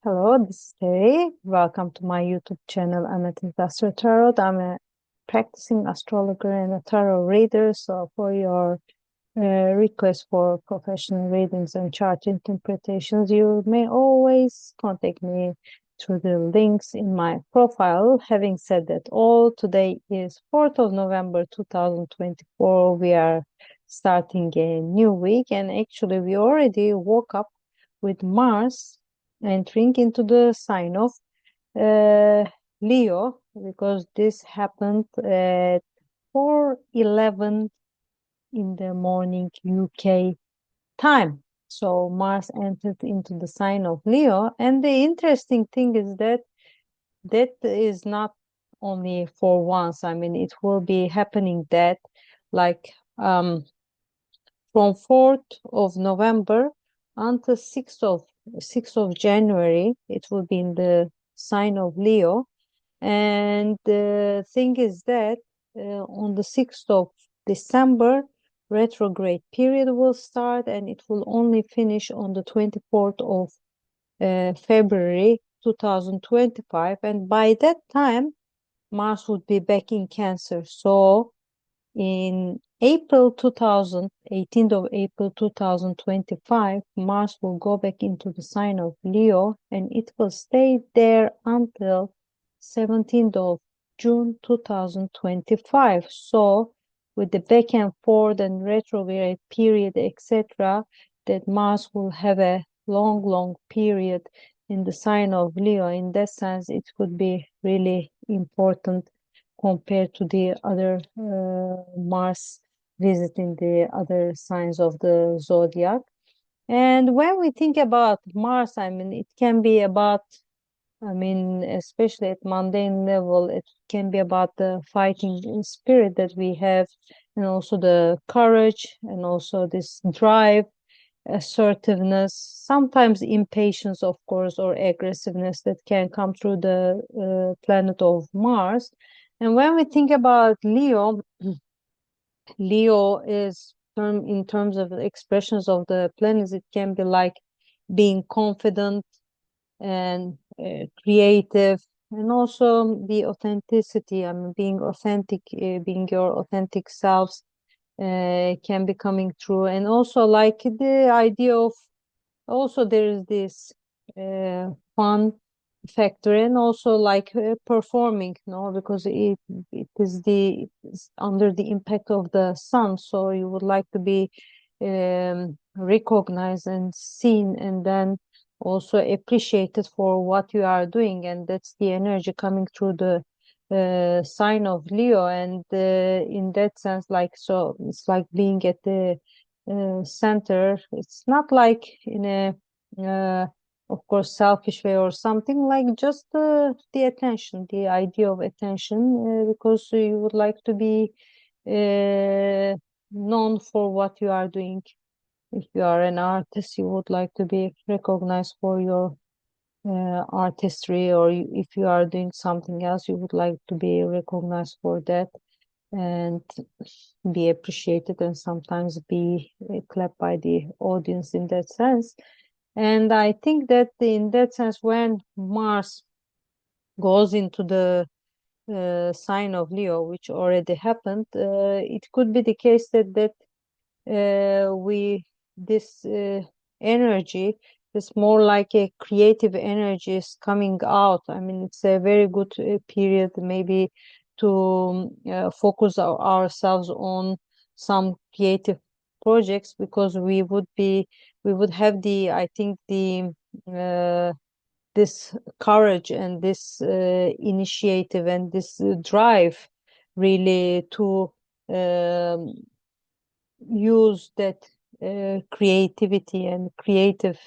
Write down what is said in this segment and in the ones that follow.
Hello, this is Terry. Welcome to my YouTube channel, Amethystastrotarot. I'm a practicing astrologer and a tarot reader. So, for your request for professional readings and chart interpretations, you may always contact me through the links in my profile. Having said that, today is 4th of November 2024. We are starting a new week, and actually, we already woke up with Mars entering into the sign of uh, Leo, because this happened at 4:11 in the morning UK time. So Mars entered into the sign of Leo, and the interesting thing is that that is not only for once. I mean, it will be happening that like from 4th of November until 6th of January, it will be in the sign of Leo. And the thing is that on the 6th of December, retrograde period will start, and it will only finish on the 24th of February 2025. And by that time, Mars would be back in Cancer. So in April 2000, 18th of April 2025, Mars will go back into the sign of Leo, and it will stay there until 17th of June 2025. So with the back and forth and retrograde period, etc., that Mars will have a long period in the sign of Leo. In that sense, it could be really important compared to the other Mars visiting the other signs of the zodiac. And when we think about Mars, I mean, it can be about, I mean, especially at mundane level, it can be about the fighting spirit that we have, and also the courage, and also this drive, assertiveness, sometimes impatience, of course, or aggressiveness that can come through the planet of Mars. And when we think about Leo, Leo is in terms of expressions of the planets, it can be like being confident and creative, and also the authenticity. I mean, being authentic, being your authentic selves can be coming through, and also like the idea of, also there is this fun factor, and also like performing, no, because it's under the impact of the sun, so you would like to be recognized and seen, and then also appreciated for what you are doing, and that's the energy coming through the sign of Leo. And in that sense, like, so it's like being at the center. It's not like in a of course selfish way or something, like just the attention, the idea of attention, because you would like to be known for what you are doing. If you are an artist, you would like to be recognized for your artistry, or if you are doing something else, you would like to be recognized for that, and be appreciated, and sometimes be clapped by the audience in that sense. And I think that in that sense, when Mars goes into the sign of Leo, which already happened, it could be the case that we this energy is more like a creative energy is coming out. I mean, it's a very good period maybe to focus ourselves on some creative projects, because we would have the, I think, the this courage and this initiative and this drive really to um, use that creativity and creative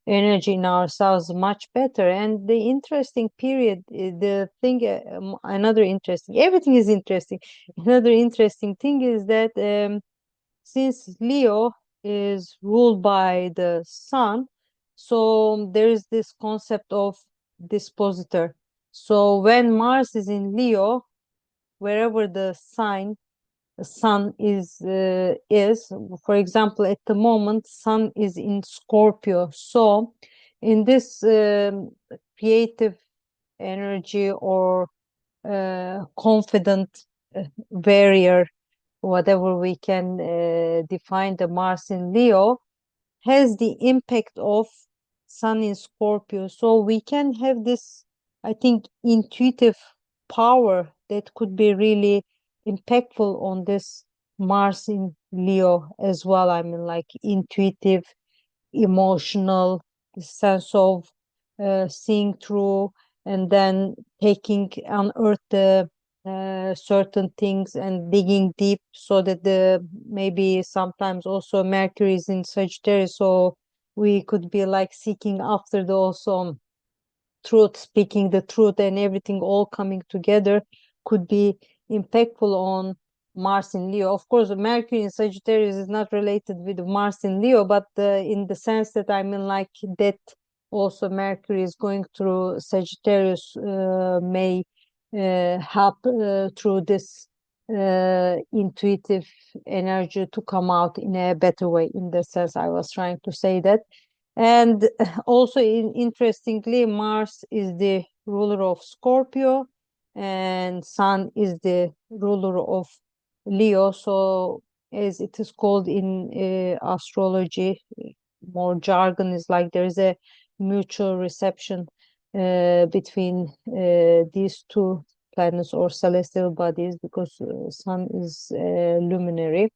energy in ourselves much better. And the interesting period, the thing, another interesting, everything is interesting. Another interesting thing is that since Leo is ruled by the sun, so there is this concept of dispositor. So when Mars is in Leo, wherever the sun is, for example, at the moment sun is in Scorpio, so in this creative energy or confident warrior, whatever we can define the Mars in Leo, has the impact of Sun in Scorpio. So we can have this, I think, intuitive power that could be really impactful on this Mars in Leo as well. I mean, like intuitive, emotional, the sense of seeing through and then taking unearth the certain things and digging deep, so that the maybe sometimes also Mercury is in Sagittarius, so we could be like seeking after the also truth, speaking the truth, and everything all coming together could be impactful on Mars in Leo. Of course, Mercury in Sagittarius is not related with Mars in Leo, but in the sense that I mean, like that also Mercury is going through Sagittarius may help through this intuitive energy to come out in a better way. In the sense, I was trying to say that. And also, interestingly, Mars is the ruler of Scorpio and Sun is the ruler of Leo. So, as it is called in astrology, more jargon is like there is a mutual reception between these two planets or celestial bodies, because Sun is luminary,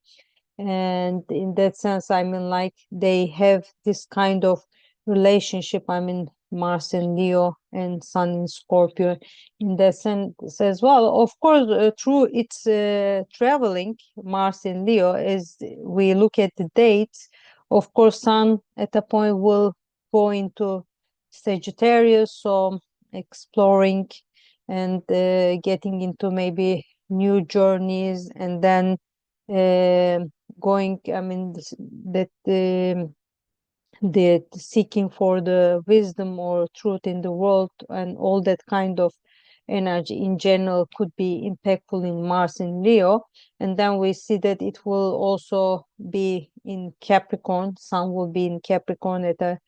and in that sense I mean, like they have this kind of relationship. I mean, Mars in Leo and Sun in Scorpio in that sense as well. Of course, through its traveling, Mars in Leo, as we look at the dates, of course Sun at a point will go into Sagittarius, so exploring and getting into maybe new journeys, and then uh, going, I mean, that the seeking for the wisdom or truth in the world and all that kind of energy in general could be impactful in Mars in Leo. And then we see that it will also be in Capricorn. Sun will be in Capricorn at a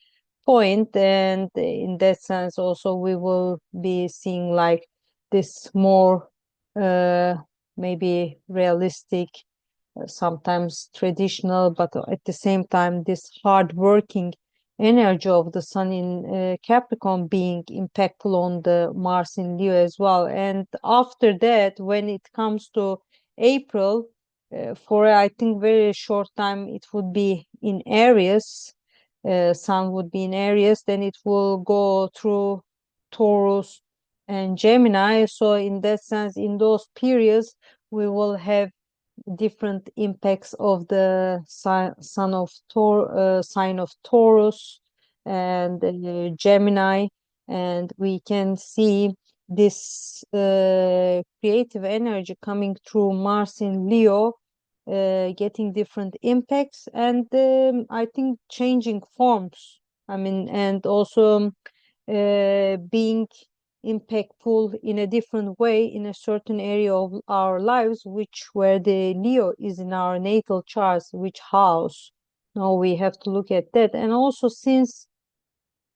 point, and in that sense also we will be seeing like this more uh maybe realistic, sometimes traditional, but at the same time, this hard-working energy of the Sun in Capricorn being impactful on the Mars in Leo as well. And after that, when it comes to April, for I think very short time, it would be in Aries. Sun would be in Aries, then it will go through Taurus and Gemini. So in that sense, in those periods, we will have different impacts of the sign of Taurus and Gemini, and we can see this creative energy coming through Mars in Leo, getting different impacts, and I think changing forms. I mean, and also being impactful in a different way in a certain area of our lives, which where the Leo is in our natal charts, which house. Now we have to look at that. And also, since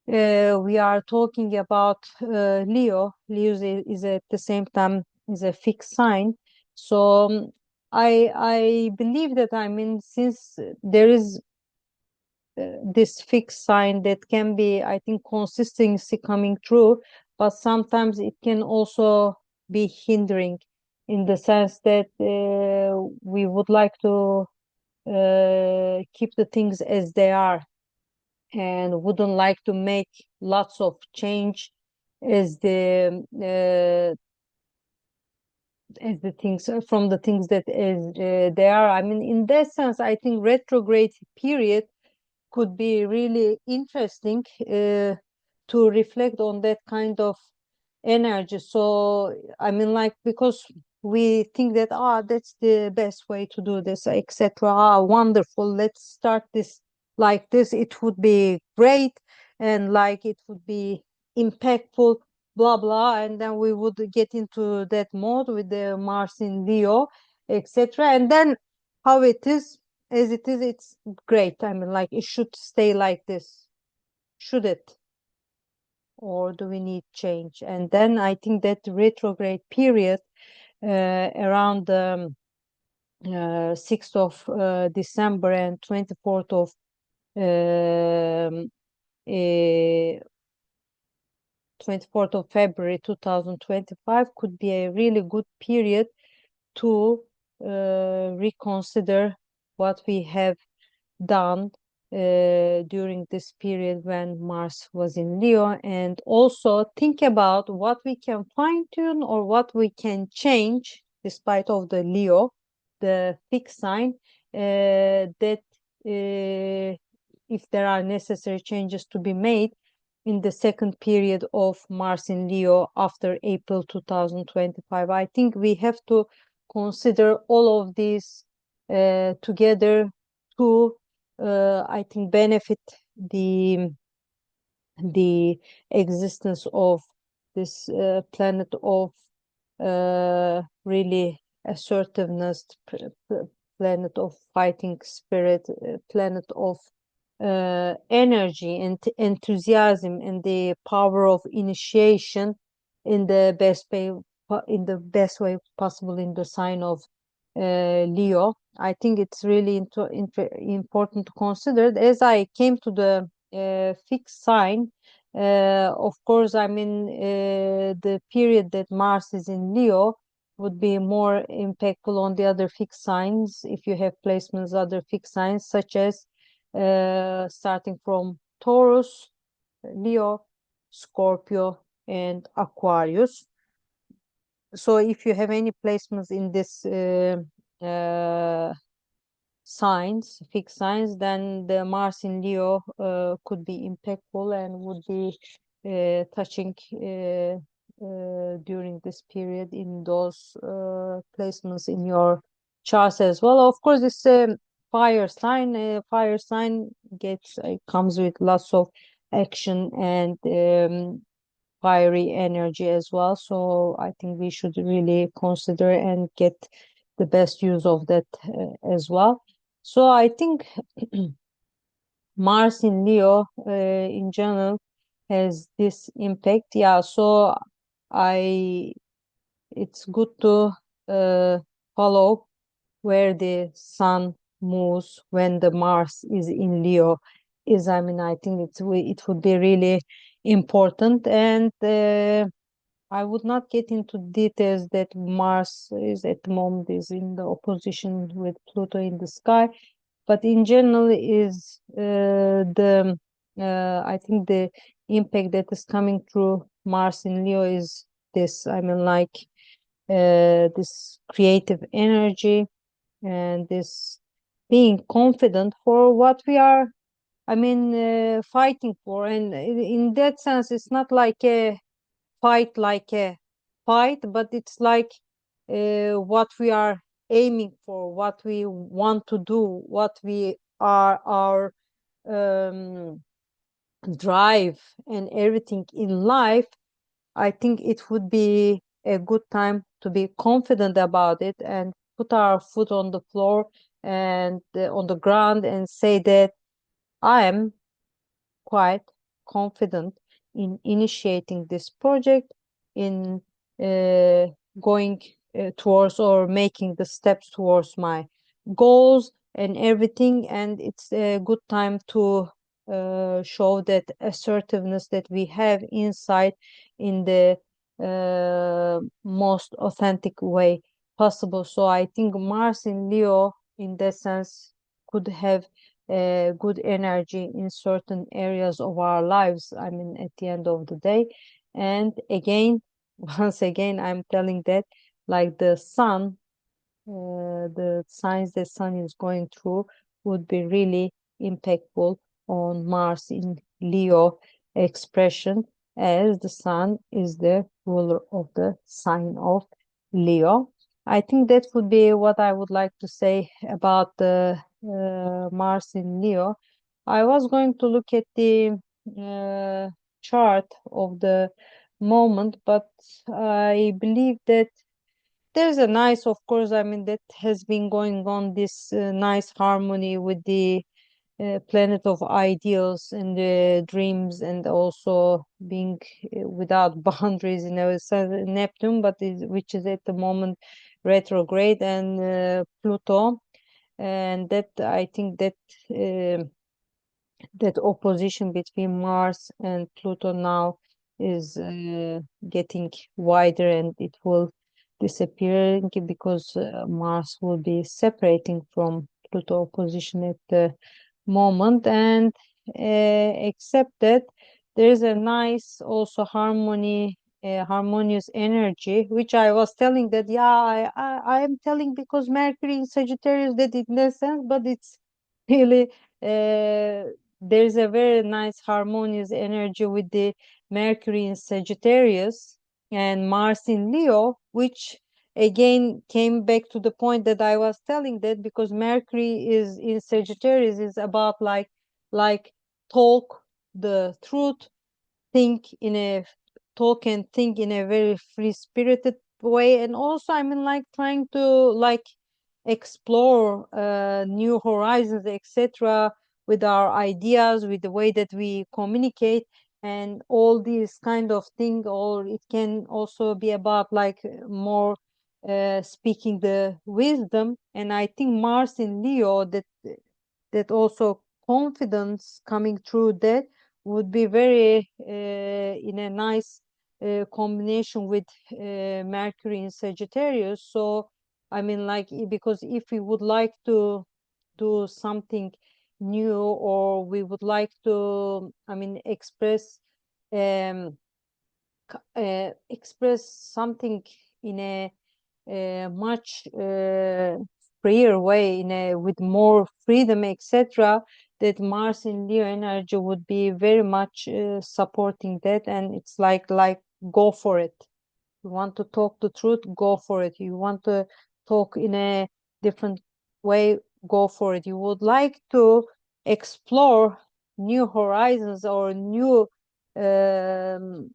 we are talking about Leo is at the same time is a fixed sign. So I believe that, I mean, since there is this fixed sign, that can be, I think, consistency coming through, but sometimes it can also be hindering, in the sense that we would like to keep the things as they are and wouldn't like to make lots of change as the things from the things that as they are. I mean, in that sense, I think retrograde period could be really interesting to reflect on that kind of energy. So I mean, like, because we think that that's the best way to do this, etc. Wonderful, let's start this like this, it would be great, and like it would be impactful, blah blah, and then we would get into that mode with the Mars in Leo, etc. And then how it is, as it is, it's great. I mean, like, it should stay like this, should it? or do we need change? And then I think that retrograde period around the 6th of December and 24th of um, 24th of February 2025 could be a really good period to reconsider what we have done during this period when Mars was in Leo, and also think about what we can fine tune or what we can change despite of the Leo, the fixed sign, that if there are necessary changes to be made in the second period of Mars in Leo after April 2025. I think we have to consider all of these together to, I think, benefit the existence of this planet of really assertiveness, planet of fighting spirit, planet of energy and enthusiasm and the power of initiation in the best way possible in the sign of Leo. I think it's really important to consider. As I came to the fixed sign, of course, I mean, the period that Mars is in Leo would be more impactful on the other fixed signs if you have placements other fixed signs, such as starting from Taurus, Leo, Scorpio, and Aquarius. So if you have any placements in this signs, fixed signs, then the Mars in Leo could be impactful and would be touching during this period in those placements in your charts as well. Of course, this fire sign. Fire sign comes with lots of action and fiery energy as well. So I think we should really consider and get the best use of that as well. So I think Mars in Leo in general has this impact. Yeah, so I it's good to follow where the sun moves when the Mars is in Leo is. I mean, I think it would be really important, and I would not get into details that Mars is at the moment is in the opposition with Pluto in the sky, but in general is the I think the impact that is coming through Mars in Leo is this. I mean, like this creative energy and this being confident for what we are, I mean, fighting for. And in that sense, it's not like a fight, but it's like what we are aiming for, what we want to do, what we are, our um, drive and everything in life. I think it would be a good time to be confident about it and put our foot on the floor and on the ground and say that I am quite confident in initiating this project, in uh, going towards or making the steps towards my goals and everything. And it's a good time to show that assertiveness that we have inside in the most authentic way possible. So I think Mars in Leo, in that sense, could have good energy in certain areas of our lives, I mean, at the end of the day. And again, once again, I'm telling that, like the sun, the signs the sun is going through would be really impactful on Mars in Leo expression, as the sun is the ruler of the sign of Leo. I think that would be what I would like to say about the Mars in Leo. I was going to look at the chart of the moment, but I believe that there's a nice, of course, I mean, that has been going on this nice harmony with the planet of ideals and dreams, and also being without boundaries. It's Neptune, but which is at the moment retrograde, and Pluto, and that I think that that opposition between Mars and Pluto now is getting wider, and it will disappear because Mars will be separating from Pluto opposition at the moment. And except that there is a nice also harmonious energy, which I was telling that, yeah, I am telling because Mercury in Sagittarius, that in that sense, but it's really there's a very nice harmonious energy with the Mercury in Sagittarius and Mars in Leo, which again came back to the point that I was telling, that because Mercury is in Sagittarius is about like talk the truth, think in a talk and think in a very free spirited way, and also I mean like trying to like explore new horizons, etc., with our ideas, with the way that we communicate, and all these kind of thing. Or it can also be about like more speaking the wisdom. And I think Mars in Leo, that also confidence coming through, that would be very in a nice combination with Mercury in Sagittarius. So I mean like, because if we would like to do something new, or we would like to, I mean, um, express something in a much freer way, in a with more freedom, etc., that Mars in Leo energy would be very much supporting that. And it's like go for it. You want to talk the truth, go for it. You want to talk in a different way, go for it. You would like to explore new horizons or new um,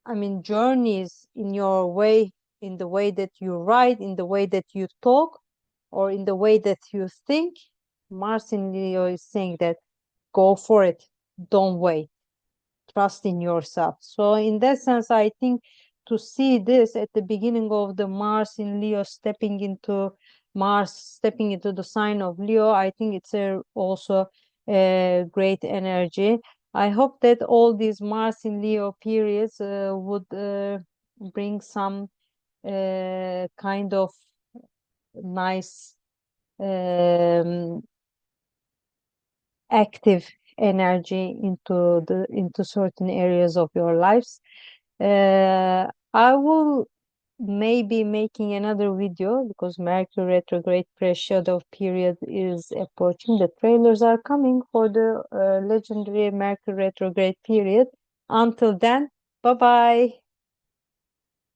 I mean, journeys in your way, in the way that you write, in the way that you talk, or in the way that you think. Martin Leo is saying that go for it, don't wait, trust in yourself. So, in that sense, I think to see this at the beginning of the Mars stepping into the sign of Leo, I think it's also a great energy. I hope that all these Mars in Leo periods would bring some kind of nice active energy into certain areas of your lives. I will maybe making another video because Mercury retrograde shadow period is approaching. The trailers are coming for the legendary Mercury retrograde period. Until then, bye bye.